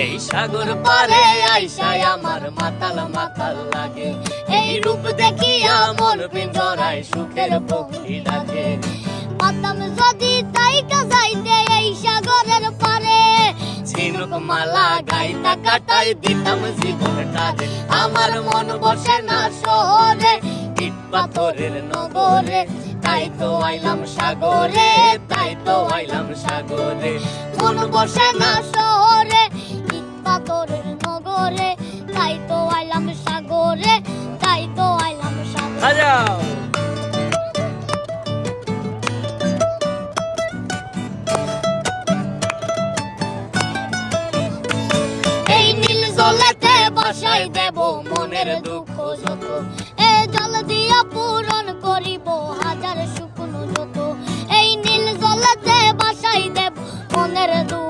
এই সাগর পারে আইসায় আমার মাতাল মাতাল লাগে, এই রূপ দেখিয়া মন পিঞ্জরায় সুখের পক্ষী ডাকে। পাতাম যদি তাইকা যাইতে এই সাগরের পারে, ঝিনুক মালা গাইতা কাটাই দিতাম জীবনটারে। আমার মন বসে না শহরে, ইট পাথরের নগরে, তাই তো আইলাম সাগরে, তাই তো আইলাম সাগরে। মন বসে না শহরে, ইট পাথরের নগরে, তাই তো আইলাম সাগরে, তাই তো আইলাম সাগরে। বাজাও। এই নীল জলেতে বাসাই দেব মনের দুঃখ যত, এ জল দিয়া পূরণ করিব হাজার শুকনো যত। এই নীল জলেতে বাসাই দেব মনের দুঃখ